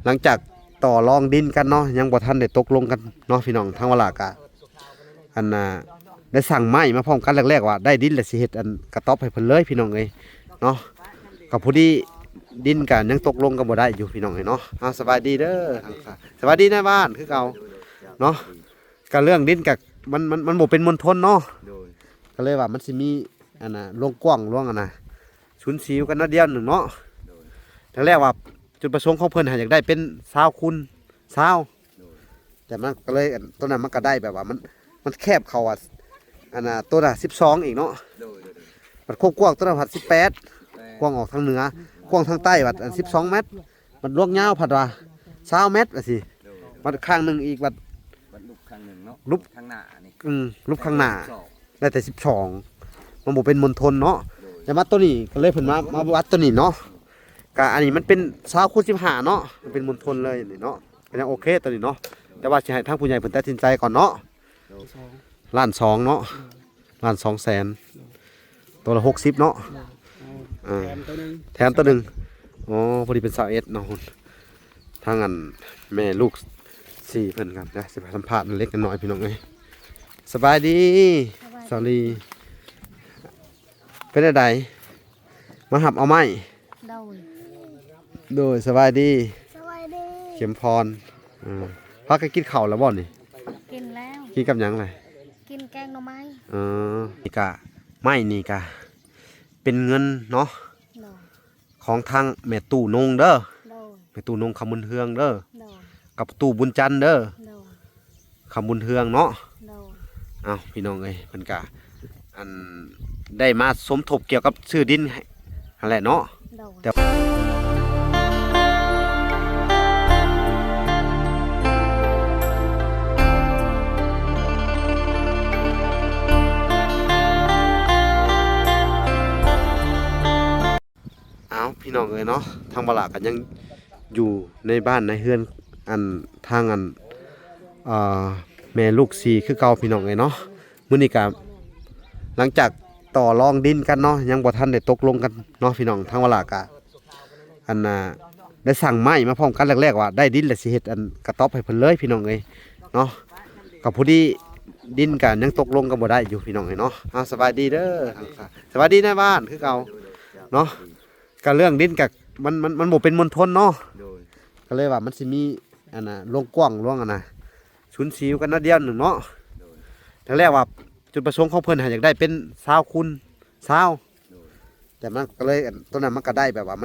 หลังจากต่อรองดินกันเนาะยังบ่ทันได้ตกลงกันเนาะพี่น้องทางวลากะอันได้สั่งไม้มาพร้อมกันแรกๆว่าได้ดินแล้วสิเฮ็ดอันกระต๊อบให้เพิ่นเลยพี่น้องเอ้ยเนาะกับผู้ที่ดินกันยังตกลงกันบ่ได้อยู่พี่น้องเอ้ยเนาะสบายดีเด้อสบายดีในบ้านคือเก่าเนาะก็เรื่องดินกับมันบ่เป็นมณฑลเนาะก็เลยว่ามันสิมีอันโรงกว้างโรงอันชุนสิวกันนัดเดียวหนึ่งเนาะแต่แรกว่าจุดประสงค์ของเพิ่นอยากได้เป็น20 คูณ 20แต่มันก็เลยตัวนั้นมันก็ได้แบบว่ามันแคบเข้าตัวน่ะ12อีกเนาะมันควบกว้างตัวน่ะผัด18กว้างออกทางเหนือกว้างทางใต้ผัด12 เมตรมันลวกยาวผัดว่า20 เมตรว่าสิมันข้างหนึงอีกบัดรูปข้างหนึ่งเนาะ รูป ข้างหน้านี่รูปข้างหน้าได้แต่12มันบ่เป็นมณฑลเนาะแต่มาตัวนี้ก็เลยเพิ่นมาวัดตัวนี้เนาะก็อันนี้มันเป็น20 คูณ 15เนาะมันเป็นมณฑลเลยนี่เนาะก็ยังโอเคตัวนี้เนาะแต่ว่าสิให้ทางผู้ใหญ่เพิ่นตัดสินใจก่อนเนาะ1,200,000เนาะ1,200,000ตัวละ60เนาะแถมตัวหนึ่งอ๋อพอดีเป็น21เนาะทางอันแม่ลูก4เพิ่นครับนะสิไปสัมภาษณ์เล็กน้อยพี่น้องเอ้ยสบายดีสาลีเป็นอะไรมาหับเอาไม้โดยสบายดีเข็มพรพักก็กินข้าวแล้วบ่นี่กินแล้วกินกับหยังไรกินแกงหน่อไม้นี่กะไม้นี่กะเป็นเงินเนาะของทางแม่ตู่นงเด้อแม่ตู่นงคำบุญเฮืองเด้อกับตู่บุญจันทร์เด้อคำบุญเฮืองเนาะเอาพี่น้องเอ้ยเพิ่นกะอันได้มาสมทบเกี่ยวกับชื่อดินอะไรเนาะแต่พี่น้องเอ้ยเนาะทางบลากันยังอยู่ในบ้านในเฮือนอันทางอันแม่ลูก4คือเก่าพี่น้องเอ้ยเนาะมื้อนี้ก็หลังจากต่อรองดินกันเนาะยังบ่ทันได้ตกลงกันเนาะพี่น้องทางบลากะอันได้สั่งไม้มาพร้อมกันแรกๆว่าได้ดินแล้วสิเฮ็ดอันกระต๊อบให้เพิ่นเลยพี่น้องเอ้ยเนาะกับผู้ที่ดินกันยังตกลงกันบ่ได้อยู่พี่น้องเอ้ยเนาะสบายดีเด้อสบายดีในบ้านคือเก่าเนาะก็เรื่องดินกับมันบ่เป็นมณฑลเนาะก็เลยว่ามันสิมีโรงกว้างโรงชุนสิวกันนัดเดียวหนึ่งเนาะแต่แรกว่าจุดประสงค์ของเพิ่นอยากได้เป็น20 คูณ 20แต่มันก็เลยตัวนั้นมันก็ได้แบบว่า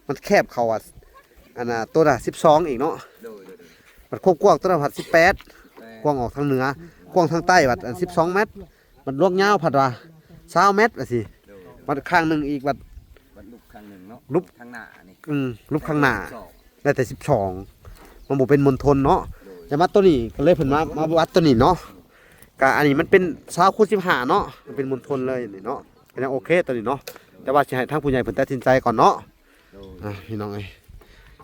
มันแคบเข้าตัวน่ะ12อีกเนาะมันควบกว้างตัวน่ะผัด18กว้างออกทางเหนือกว้างทางใต้ผัด12 เมตรมันลวกยาวผัดว่า20 เมตรว่าสิมันข้างหนึงอีกบัดรูปข้างหนึ่งเนาะ รูป ข้างหน้านี่รูปข้างหน้าได้แต่12มันบ่เป็นมณฑลเนาะแต่มาตัวนี้ก็เลยเพิ่นมาวัดตัวนี้เนาะก็อันนี้มันเป็น20 คูณ 15เนาะมันเป็นมณฑลเลยนี่เนาะก็ยังโอเคตัวนี้เนาะแต่ว่าสิให้ทางผู้ใหญ่เพิ่นตัดสินใจก่อนเนาะพี่น้องเอ้ย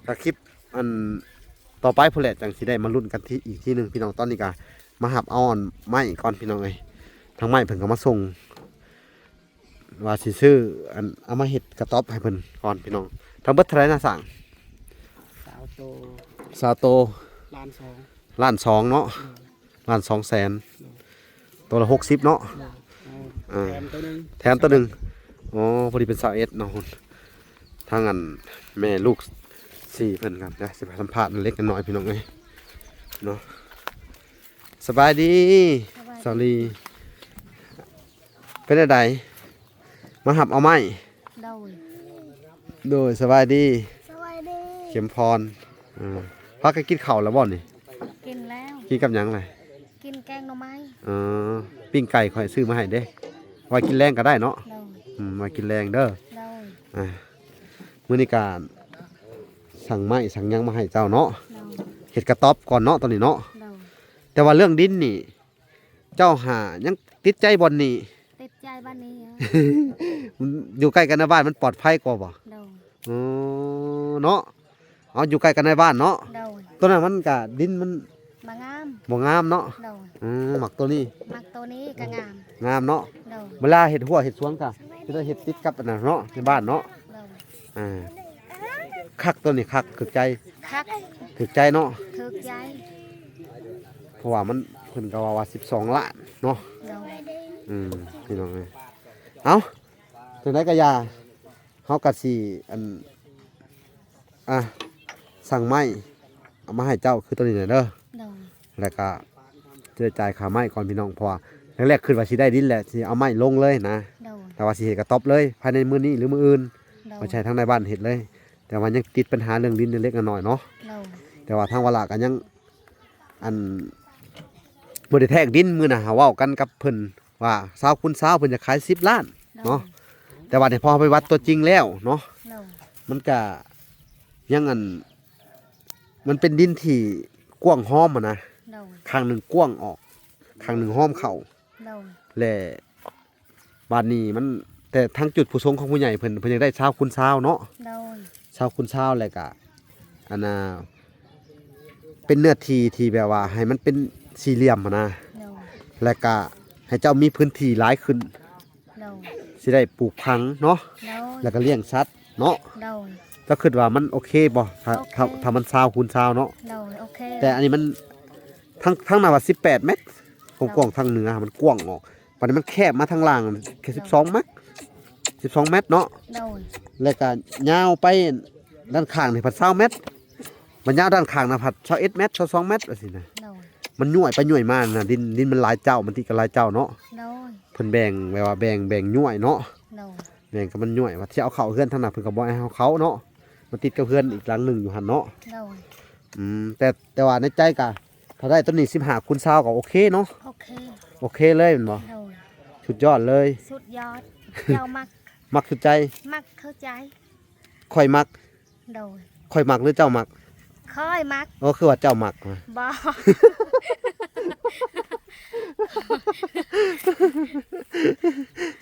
ก็คลิปอันต่อไปพุ่นแหละจังสิได้มาลุ้นกันที่อีกทีนึงพี่น้องตอนนี้ก็มาหับเอาไม้ก่อนพี่น้องเอ้ยทางไม้เพิ่นก็มาส่งว่าสิซื้ออันเอามาเฮ็ดกระต๊อบให้เพิ่นก่อนพี่น้องทั้งเบิดเท่าไหร่นะสั่งสาวโต1,200,000เนาะ1,200,000ตัวละ60เนาะแถมตัวหนึ่งอ๋อพอดีเป็น21เนาะทางอันแม่ลูก4เพิ่นครับนะสิไปสัมภาษณ์เล็กน้อยพี่น้องเอ้ยเนาะสบายดีสาลีเป็นอะไรมาหับเอาไม้โดยสบายดีเข็มพรพักก็กินข้าวแล้วบ่นี่กินแล้วกินกับหยังไรกินแกงหน่อไม้ปิ้งไก่ข่อยซื้อมาให้เด้ไว้กินแรงก็ได้เนาะไว้กินแรงเด้อมื้อนี้การสั่งไม้สั่งหยังมาให้เจ้าเนาะเฮ็ดกระต๊อบก่อนเนาะตอนนี้เนาะแต่ว่าเรื่องดินนี่เจ้าหายังติดใจบ่นี่ติดใจบ้านนี้อยู่ใกล้กันในบ้านมันปลอดภัยกว่าบ่เนาะเอาอยู่ใกล้กันในบ้านเนาะตัวนั้นมันกะดินมันบ่งามเนาะหมักตัวนี้ก็งามเนาะเวลาเห็ดหัวเห็ดสวนกะจะเห็ดติดกับอันนั้นเนาะในบ้านเนาะ คักตัวนี้คักถึกใจ คัก ถึกใจเนาะ ถึกใจ เพราะว่ามันเพิ่นก็ว่า12ล้านเนาะ โดย พี่น้องเอ้ยเอ้าจังได๋ก็อย่าเฮาก็สิอันสั่งไม้เอามาให้เจ้าคือตัวนี้น่ะเด้อ โดย แล้วก็จะจ่ายค่าไม้ก่อนพี่น้องเพราะว่าแรกๆขึ้นว่าสิได้ดินแหละสิเอาไม้ลงเลยนะ โดย แต่ว่าสิเฮ็ดกระต๊อบเลยภายในมื้อนี้หรือมื้ออื่น โดย บ่ใช่ทางในบ้านเฮ็ดเลย แต่ว่ายังติดปัญหาเรื่องดินเล็กๆน้อยๆเนาะ โดย แต่ว่าทางวลาก็ยังอันบ่ได้แทกดินมื้อน่ะหาเว้ากันกับเพิ่นว่า20คูณ20เพิ่นจะขาย10ล้านเนาะแต่ว่าเนี่ยพอไปวัดตัวจริงแล้วเนาะ โดย มันก็ยังอันมันเป็นดินที่กว้างห้อมอะนะ โดย ข้างหนึงกว้างออกข้างหนึงห้อมเข้า โดย และบาดนี้มันแต่ทางจุดผู้สงของผู้ใหญ่เพิ่นอยากได้20คูณ20เนาะ โดย 20คูณ20แล้วก็อันน่ะเป็นเนื้อที่ที่แบบว่าให้มันเป็นสี่เหลี่ยมอะนะ โดย แล้วก็ให้เจ้ามีพื้นที่หลายขึ้น โดย สิได้ปลูกพังเนาะ โดย แล้วก็เลี้ยงสัตว์เนาะ โดย ก็คิดว่ามันโอเคบ่ถ้า โอเค ถ้ามัน20คูณ20เนาะ โดยโอเค แต่อันนี้มันทั้งหน้าว่า18เมตรกว้างๆทางเหนือมันกว้างออกปานนี้มันแคบมาทางล่างแค่12เมตร12เมตรเนาะ โดย แล้วก็ยาวไปด้านข้างนี่พัด20เมตรมันยาวด้านข้างนะพัด21เมตร22เมตรว่าซี่นะ โดย มันย่วยไปย่วยมาน่ะดินมันหลายเจ้ามันติดกับหลายเจ้าเนาะ โดย เพิ่นแบ่งไว้ว่าแบ่งย่วยเนาะ โดย แบ่งกับมันย่วยว่าที่เอาเข้าเฮือนทางนั้นเพิ่นก็บ่ให้เอาเขาเนาะมันติดกับเฮือนอีกหลังหนึงอยู่หั่นเนาะ โดย แต่ว่าในใจก็ถ้าได้ต้นนี้15คูณ20ก็โอเคเนาะ โอเค โอเคเลยแม่นบ่ โดย สุดยอดเลย สุดยอดเจ้ามัก มักสุดใจ มักเข้าใจ ค่อยมัก โดย ค่อยมักหรือเจ้ามัก ค่อยมัก อ๋อคือว่าเจ้ามักว่ะ บ่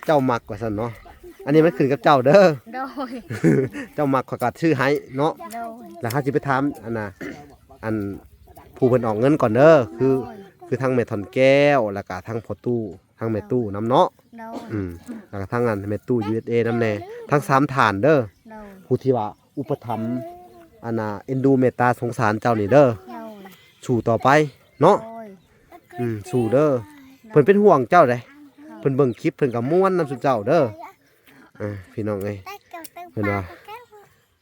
เจ้ามักว่าซั่นเนาะอันนี้มันขึ้นกับเจ้าเด้อ โดย เจ้ามักข้อยก็ชื่อให้เนาะ โดย แล้วเขาสิไปถามอันผู้เพิ่นออกเงินก่อนเด้อคือทางแม่ถอนแก้วแล้วก็ทางพ่อตู้ทางแม่ตู้นํเนาะ โดย แล้วก็ทางอันแม่ตู้ USA นำแน่ทั้ง3ฐานเด้อ โดย ผู้ที่ว่าอุปถัมภ์เอ็นดูเมตตาสงสารเจ้านี่เด้อ โดย สู่ต่อไปเนาะ โดย สู่เด้อเพิ่นเป็นห่วงเจ้าเด้เพิ่นเบิ่งคลิปเพิ่นก็ม่วนนำสุเจ้าเด้อพี่น้องเอ้ยเพิ่นว่า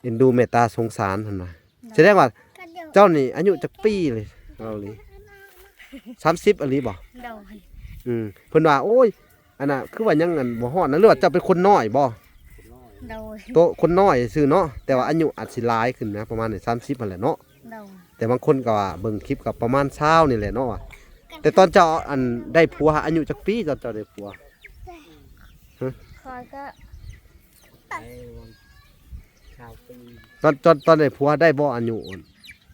เอ็นดูเมตตาสงสารเพิ่นว่าแสดงว่าเจ้านี่อายุจักปีเลยเราเลย30อะลีบ่ โดย เพิ่นว่าโอ้ยอันน่ะคือว่ายังอันบ่ฮอดนะหรือว่าเจ้าเป็นคนน้อยบ่ โดย โตคนน้อยซื่อเนาะแต่ว่าอายุอาจสิหลายขึ้นนะประมาณนี่30นั่นแหละเนาะ โดย แต่บางคนก็ว่าเบิ่งคลิปก็ประมาณ20นี่แหละเนาะแต่ตอนเจ้าอันได้ผัวอายุจักปีตอนเจ้าได้ผัว คอยก็ ตอนได้ผัวได้บ่อายุ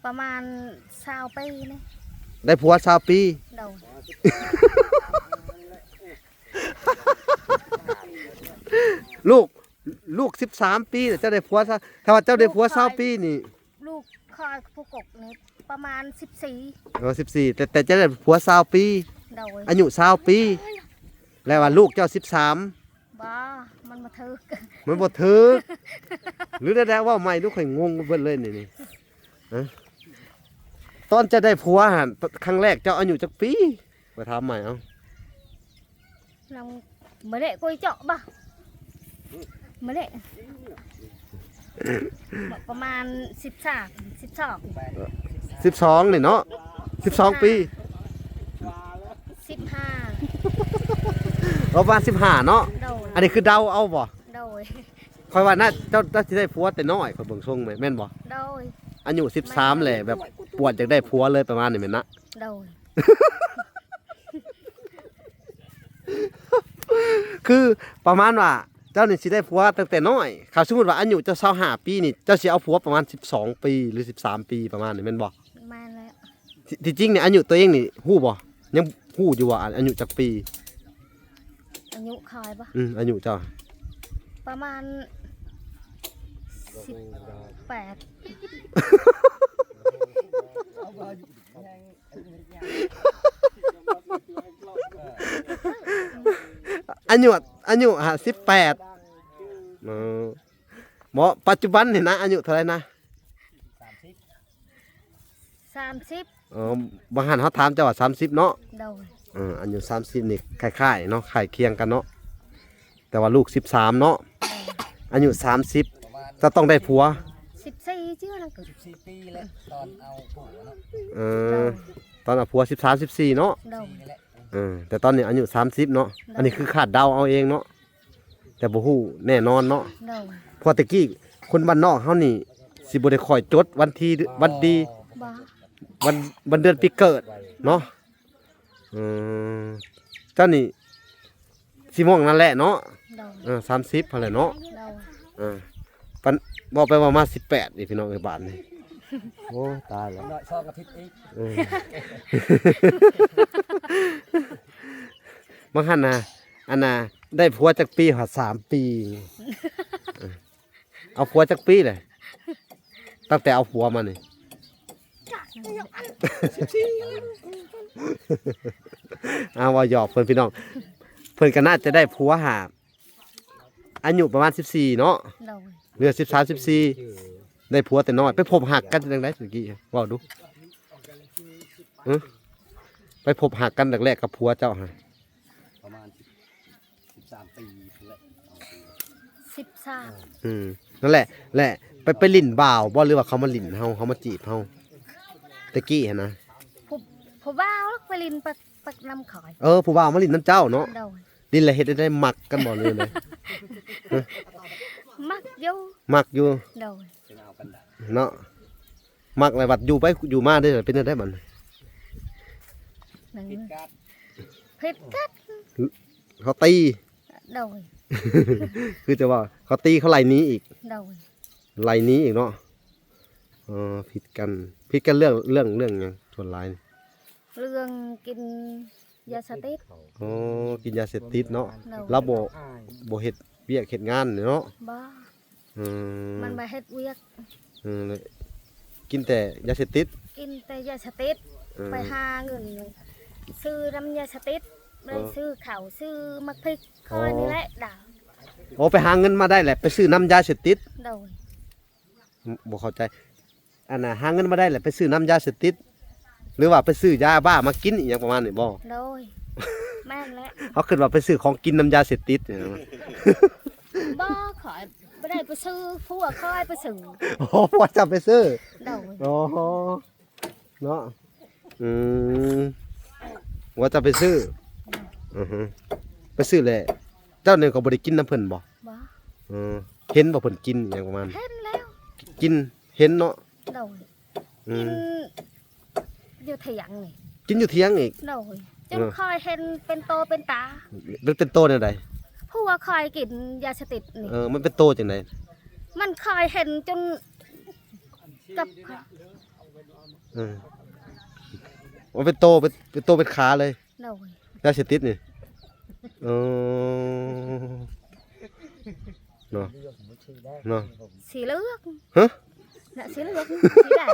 ประมาณ20ปีนี่ ได้ผัว20ปี โดย ลูก13ปีแต่เจ้าได้ผัวซะถ้าว่าเจ้าได้ผัว20ปีนี่ ลูกคอยผู้กกนี่ประมาณ14แต่เจ้าได้ผัว20ปี โดย อายุ20ปีแล้วว่าลูกเจ้า13 บ่มันมาถึก มันบ่ถึกหรือได้ว่าใหม่ดูข่อยงงเบิดเลยนี่ฮะตอนจะได้ผัวหั่นครั้งแรกเจ้าอายุจักปีไปถามใหม่เอา lòng mới đệ coi chọ ba mới đệ ประมาณ12นี่เนาะ12ปี15ประมาณ15เนาะ โดย อันนี้คือเดาเอาบ่ โดย ค่อยว่าน่าเจ้าสิได้ผัวแต่น้อยข่อยเบิ่งทรงแม่นบ่ โดย อายุ13แหละแบบปวดอยากได้ผัวเลยประมาณนี้แม่นนะ โดย คือประมาณว่าเจ้านี่สิได้ผัวตั้งแต่น้อยเขาสมมุติว่าอายุเจ้า25ปีนี่เจ้าสิเอาผัวประมาณ12ปีหรือ13ปีประมาณนี้แม่นบ่ มาแล้ว ที่จริงเนี่ยอายุตัวเองนี่ฮู้บ่ยังฮู้อยู่ว่าอายุจักปี อายุคอยปะ อายุเจ้า ประมาณ18 อายุ18บ่ปัจจุบันนี่นะอายุเท่าไหร่นะ 30 บางหันเขาถามเจ้าว่า30เนาะ โดย อายุ30นี่คล้ายๆเนาะคล้ายเคียงกันเนาะแต่ว่าลูก13เนาะอายุ30จะต้องได้ผัว 14ชื่อนั่นก็ 14 ปีแล้วตอนเอาผัวเนาะ เออตอนเอาผัว13 14เนาะ โดย นี่แหละ แต่ตอนนี้อายุ30เนาะอันนี้คือคาดเดาเอาเองเนาะแต่บ่ฮู้แน่นอนเนาะ โดย เพอตะกี้คนบ้านนอกเฮานี่สิบ่ได้คอยจดวันที่วันดี บ่ วันเดือนปีเกิดเนาะเจ้านี่สิม่วงนั่นแหละเนาะ โดย 30พอแหละเนาะ โดย ปันบอกไปว่ามา18นี่พี่น้องไอ้บ้านนี่โอ้ตายแล้ว น้อยชอบกระพริบอีก บางหันนะอันน่ะได้ผัวจักปีหอด3 ปีเอาผัวจักปีเลยตั้งแต่เอาผัวมานี่เอาว่าหยอกเพิ่นพี่น้องเพิ่นก็น่าจะได้ผัวหาอายุประมาณ14เนาะ โดย เรือ13 14ได้ผัวแต่น้อยไปพบหักกันจังได๋เมื่อกี้เว้าดูไปพบหักกันแรกๆกับผัวเจ้าฮะ ประมาณ13 ปีแล้ว 13 นั่นแหละไปลิ่นบ่าวบ่หรือว่าเขามาลิ่นเฮาเขามาจีบเฮาตะกี้หั่นนะ ผู้บ่าวไปลินปักน้ำขอย ผู้บ่าวมาลิ่นน้ำเจ้าเนาะ โดย ลิ่นแล้วเฮ็ดได้หมักกันบ่เลยเลย มักอยู่ หมักอยู่ โดย จะเอากันได้ เนาะหมักอะไรบัดอยู่ไปอยู่มาได้อเป็นได้บัด หนึ่ง ปิดการ์ด ผิดกัด เขาตี โดย คือจะว่าเขาตีเขาไล่หนี้อีก โดย ไล่หนี้อีกเนาะผิดกันเรื่องหยังส่วนหลายนี่ เรื่องกินยาสติด กินยาเสพติดเนาะ โดย แล้วบ่เฮ็ดเวียกเฮ็ดงานเนาะ บ่ อืม มันมาเฮ็ดเวียก เลยกินแต่ยาเสพติด กินแต่ยาสติดไปหาเงินซื้อน้ำยาสติดไปซื้อข้าวซื้อมักพริกคอยนี่แหละดาว ไปหาเงินมาได้แหละไปซื้อน้ำยาเสพติด โดย บ่เข้าใจอันน่ะหาเงินมาได้แหละไปซื้อน้ำยาเสพติดหรือว่าไปซื้อยาบ้ามากินอีหยังประมาณนี้บ่ โดยแม่นแล้ว เขาคิดว่าไปซื้อของกินน้ำยาเสพติดเนี่ย บ่ขอยบ่ได้ไปซื้อผัวคอยไปซื้อ ว่าจะไปซื้อ โดย โอ้โหเนาะว่าจะไปซื้อไปซื้อแหละเจ้าเนี่ยก็บ่ได้กินน้ำเพิ่นบ่ บ่ เห็นบ่เพิ่นกินอหย่างประมาณ เห็นแล้ว กินเห็นเนาะ โดย อื กิน ม อยู่เถียงนี่ กินอยู่เที่ยงอีก โดยจนคอยเห็นเป็นโตเป็นตา มันเป็นโตจังได ผัวคอยกินยาสติดนี่ มันเป็นโตจังได มันคอยเห็นจนกับ มันเป็นโตเป็นขาเลย โดย ยาเสพติดนี่เออเนาะเนาะ สีเหลือง ฮะ น่ะสีเหลืองสีแดง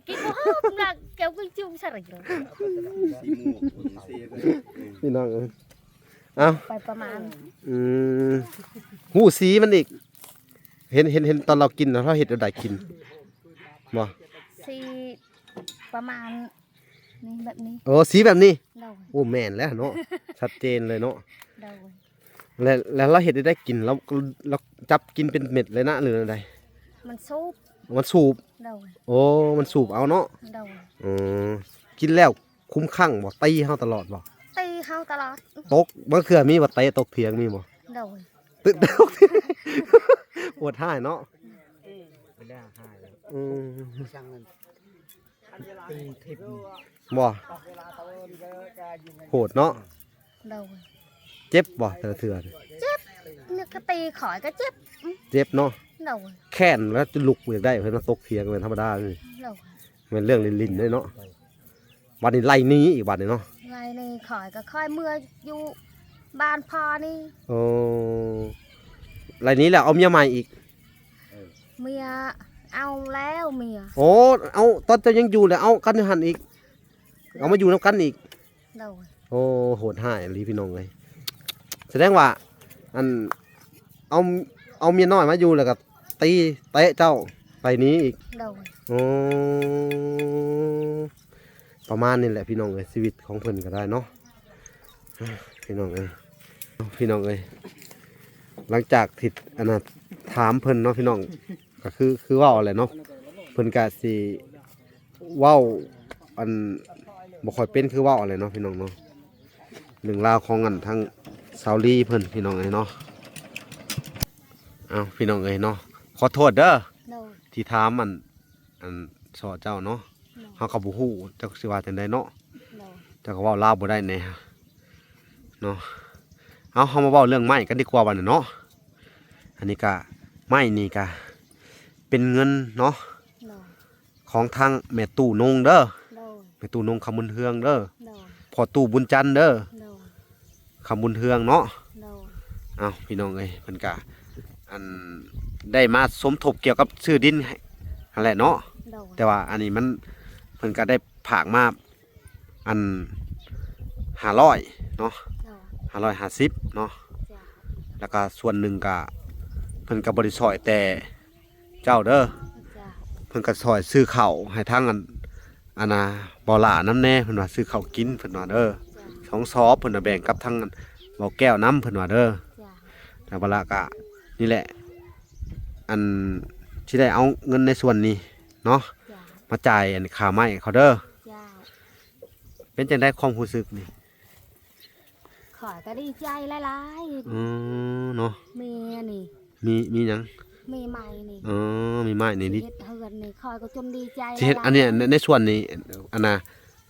กินบ่ฮอบน่ะแก้วกินจุ่มใส่เลย สีม่วงสีก็ พี่น้องเอา ไปประมาณ หูสีมันอีกเห็นตอนเรากินนะเราเห็ดเราได้กินบ่ สีประมาณนี่แบบนี้ สีแบบนี้ โดย โอ้แม่นแล้วเนาะชัดเจนเลยเนาะ โดย แล้วเราเห็ดได้กินเราจับกินเป็นเม็ดเลยนะหรืออะไร มันซุป มันสูบ โดย มันสูบเอาเนาะ โดย กินแล้วคุ้มคั่งบ่ตีเฮาตลอดบ่ ตีเฮาตลอด ตกบ่เคือมีบ่เตะตกเถียงมีบ่ โดย ตึกตกเถียงปวดท้ายเนาะ ไม่ได้หายแล้ว อืม ช่างมันตีทิพย์ บ่โหดเนาะ โดย เจ็บบ่แต่ละเทื่อนี่ เนี่ยก็ตีขอยก็เจ็บ เจ็บเนาะ โดย แค้นแล้วจะลุกอยากได้เพิ่นมาตกเถียงเป็นธรรมดานี่ โดย มันเรื่องลิ้นๆด้วยเนาะบัดนี้ไล่หนี้อีกบัดนี้เนาะ ไงนี่ขอยก็ค่อยเมื่ออยู่บ้านพอนี่ โอ้ไล่หนี้แล้วเอาเมียใหม่อีก เมียเอาแล้วเมีย โอ้เอาตอนเจ้ายังอยู่แล้วเอากันหันอีกเอามาอยู่นํกันอีก โดย โอ้โหดห้ายลีพี่น้องเลยแสดงว่าอันเอาเมียน้อยมาอยู่แล้วก็ตีเตะเจ้า ไปนี้อีก โดย อ๋อประมาณนี้แหละพี่น้องเอ้ยชีวิตของเพิ่นก็ได้เนาะพี่น้องเอ้ยพี่น้องเอ้ยหลังจากที่อันน่ะถามเพิ่นเนาะพี่น้องก็คือเว้าอะไรเนาะเพิ่นก็สิเว้าอันบ่ค่อยเป็นคือเว้าอะไรเนาะพี่น้องเนาะเรื่องราวของอันทั้งซาวลีเพิ่นพี่น้องเอ้ยเนาะเอาพี่น้องเอ้ยเนาะขอโทษเด้อ โดย ที่ถามอันสอเจ้าเนาะเฮาก็บ่ฮู้จักสิว่าจังไดเนาะ โดย เจ้าก็เว้าลาวบ่ได้แน่เนาะเอาเฮามาเว้าเรื่องไม้กันดีกว่าบัดนี้เนาะอันนี้ก็ไม้นี่ก็เป็นเงินเนาะ โดย ของทางแม่ตู่นงเด้อ โดย แม่ตู่นงคำบุญเฮืองเด้อ โดย พ่อตู่บุญจันทร์เด้อ โดย คำบุญเฮืองเนาะ โดย เอาพี่น้องเอ้ยเพิ่นก็อันได้มาสมทบเกี่ยวกับชื่อดินให้นั่นแหละเนาะ โดย แต่ว่าอันนี้มันเพิ่นก็ได้ผากมาอัน500เนาะ โดย 550เนาะ จ้า แล้วก็ส่วนหนึ่งก็เพิ่นก็บ่ได้ซอยแต่เจ้าเด้อ จ้า เพิ่นก็ซอยซื้อข้าวให้ทางอันน่ะบ่หลาน้ำแน่เพิ่นว่าซื้อข้าวกินเพิ่นว่าเด้อ จ้า สองซอบเพิ่นน่ะแบ่งกับทางบ่แก้วน้ำเพิ่นว่าเด้อ จ้า แล้วบ่ละก็นี่แหละ อันที่ได้เอาเงินในส่วนนี้เนาะ จ้า มาจ่ายอันค่าไม้เขาเด้อ จ้า เป็นจังได๋ความรู้สึกนี่ ขอยก็ดีใจหลาย เนาะ ๆเมียนี่ มีหยัง มีใหม่นี่ มีไม้นี่ดิ เฮ็ดเฮือนนี่ขอยก็จนดีใจ ที่เฮ็ดอันเนี้ยในส่วนนี้อันน่ะ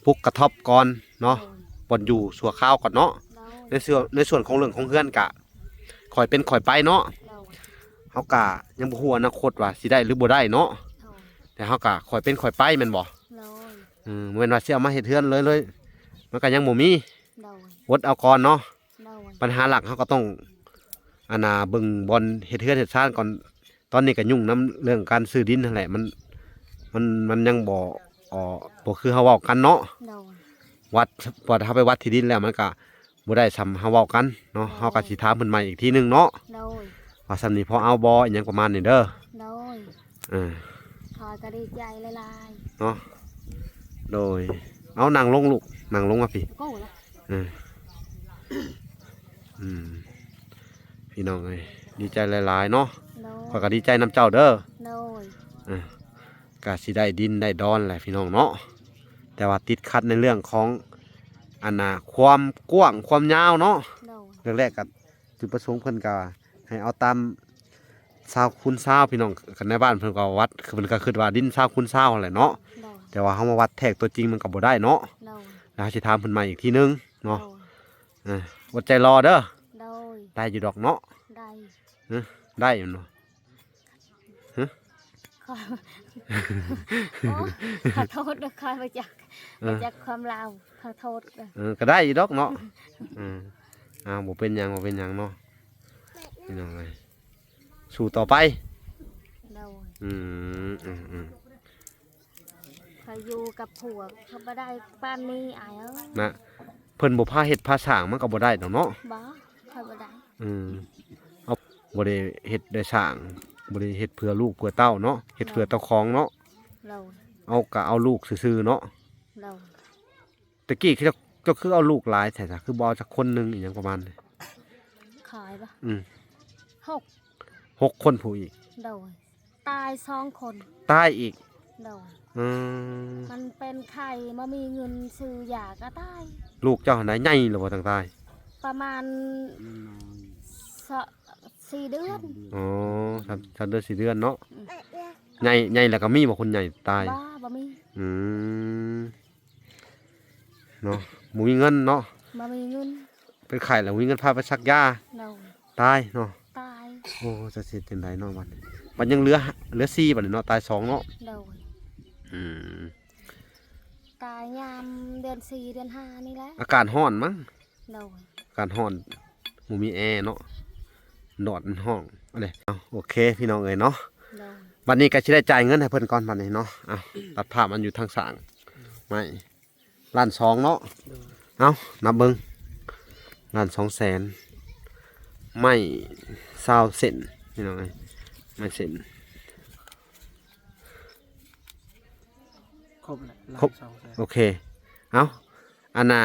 ปลุกกระทบก่อนเนาะ โดย บ่อนอยู่สัวข้าวก่อนเนาะ โดย ในส่วนของเรื่องของเฮือนกะข่อยเป็นข่อยไปเนาะ โดย เฮากะยังบ่ฮู้อนาคตว่าสิได้หรือบ่ได้เนาะ โดย แต่เฮากะข่อยเป็นข่อยไปแม่นบ่ โดย บ่แม่นว่าสิเอามาเฮ็ดเฮือนเลยมันก็ยังบ่มี โดย อดเอาก่อนเนาะ โดย ปัญหาหลักเฮาก็ต้องอันน่ะเบิ่งบอนเฮ็ดเฮือนเฮ็ดซ่านก่อนตอนนี้ก็ยุ่งนํเรื่องการซื้อดินนั่นแหละมันยังบ่คือเฮาเว้ากันเนาะ โดย วัดพอถ้าไปวัดที่ดินแล้วมันก็บ่ได้ซ้ำเฮาเว้ากันเนาะเฮาก็สิถามเพิ่นใหม่อีกทีหนึงเนาะ โดย ว่าซ้ำนี้พอเอาบ่อีหยังประมาณนี้เด้อ โดย เออ ขอยก็ดีใจหลาย เนาะโดยเอานั่งลงลูกนั่งลงมาพี่ ๆกูล่ะ เออพี่น้องเอ้ยดีใจหลายๆเนาะ โดย ข้อยก็ดีใจนํเจ้าเด้อ โดย ก็สิได้ดินได้ดอนแหละพี่น้องเนาะแต่ว่าติดขัดในเรื่องของอันน่ะความกว้างความยาวเนาะ โดย เรื่องแรกก็จุดประสงค์เพิ่นก็ให้เอาตาม20คูณ20พี่น้องกันในบ้านเพิ่นก็วัดคือเพิ่นก็คิดว่าดิน20คูณ20แหละเนาะ โดย แต่ว่าเฮามาวัดแทกตัวจริงมันก็บ่ได้เนาะ โดย แล้วสิถามเพิ่นใหม่อีกทีนึง โด เนาะ ย อดใจรอเด้อ โดย ได้อยู่ดอกเนาะ ได้ ได้อยู่เนาะ ขอโอ้ขอโทษด้วยขอไปจากความลาวขอโทษด้วย ก็ได้อยู่ดอกเนาะบ่เป็นหยังเนาะพี่น้องเอ้ยสู้ต่อไป โดย อืม เขาอยู่กับผัวเขาไม่ได้ป้านนี้อายเอ้ย นะเพิ่นบ่พาเฮ็ดพาสร้างมันก็บ่ได้ดอกเนาะ บ่เขาไม่ได้ เอาบ่ได้เฮ็ดได้สร้างบ่ได้เฮ็ดเพื่อลูกเพื่อเต้าเนาะเฮ็ดเพื่อเจ้าของเนาะ เรา เอาลูกซื่อๆเนาะ เรา ตะกี้เจ้าคือเอาลูกหลายแต่คือบ่เอาจักคนหนึงอีหยังประมาณนี้ ขายปะ อืม 6 6คนผู้อีก โดยตาย2 คน ตายอีก โดย อืม มันเป็นไข่มามีเงินซื้อยาก็ตาย ลูกเจ้าหันใดใหญ่หรือบ่ต่างตาย ประมาณ4 เดือน อ๋อ3เดือน4เดือนเนาะใหญ่แล้วก็มีบ่คนใหญ่ตาย บ่มี อืมเนาะบ่มีเงินเนาะ บ่มีเงิน เป็นไข้แล้วบ่มีเงินพาไปซักยา เรา ตายเนาะ ตาย โอ้จะเสียจังไดเนาะบัดนี้มันยังเหลือ4บัดนี้เนาะตาย2เนาะ เรา อืม ตายยามเดือน4เดือน5นี่แหละ อากาศร้อนมั้ง เรา อากาศร้อนบ่มีแอร์เนาะนอนห้องอะไรเอาโอเคพี่น้องเอ้ยเนาะ เรา บัดนี้ก็สิได้จ่ายเงินให้เพิ่นก่อนบัดนี้เนาะเอาตัดภาพมันอยู่ทางสร้างไม่ล้าน2เนาะเอานับเบิ่งล้าน200,000ไม่20เซนพี่น้องเอ้ยไม่เซน ครบแหละล้า ครบ น2แสน โอเคเอาอันน่ะ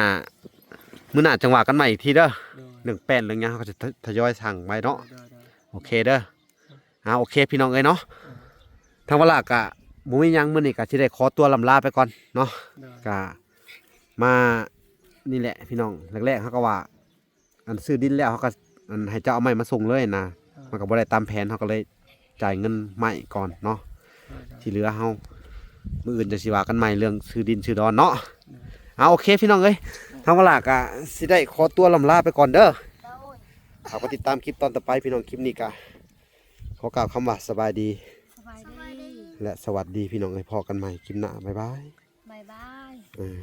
มื้อหน้าจังหวะกันใหม่อีกทีเด้อ โดย เรื่องแป้นเรื่องหยังเขาก็จะทยอยสั่งไว้เนาะ โดย โอเคเด้อโอเคพี่น้องเอ้ยเนาะทางเวลากะบ่มีหยังมื้อนี้ก็สิได้ขอตัวลำลาไปก่อนเนาะ โดย ก็มานี่แหละพี่น้องแรกๆเขาก็ว่า อันซื้อดินแล้วเขาก็อันให้เจ้าเอาไม้มาส่งเลยนะมันก็บ่ได้ตามแผนเขาก็เลยจ่ายเงินไม้ก่อนเนาะ ที่เหลือเฮามื้ออื่นจะสิว่ากันใหม่เรื่องซื้อดินซื้อดอนเนาะโอเคพี่น้องเอ้ยทางเวลากะสิได้ขอตัวลำลาไปก่อนเด้อ โดย ฝากกดติดตามคลิปตอนต่อไปพี่น้องคลิปนี้กะขอกล่าวคำว่าสบายดี สบายดี และสวัสดีพี่น้องเอ้ยพอกันใหม่คลิปหน้าบ๊ายบาย บ๊ายบาย เออ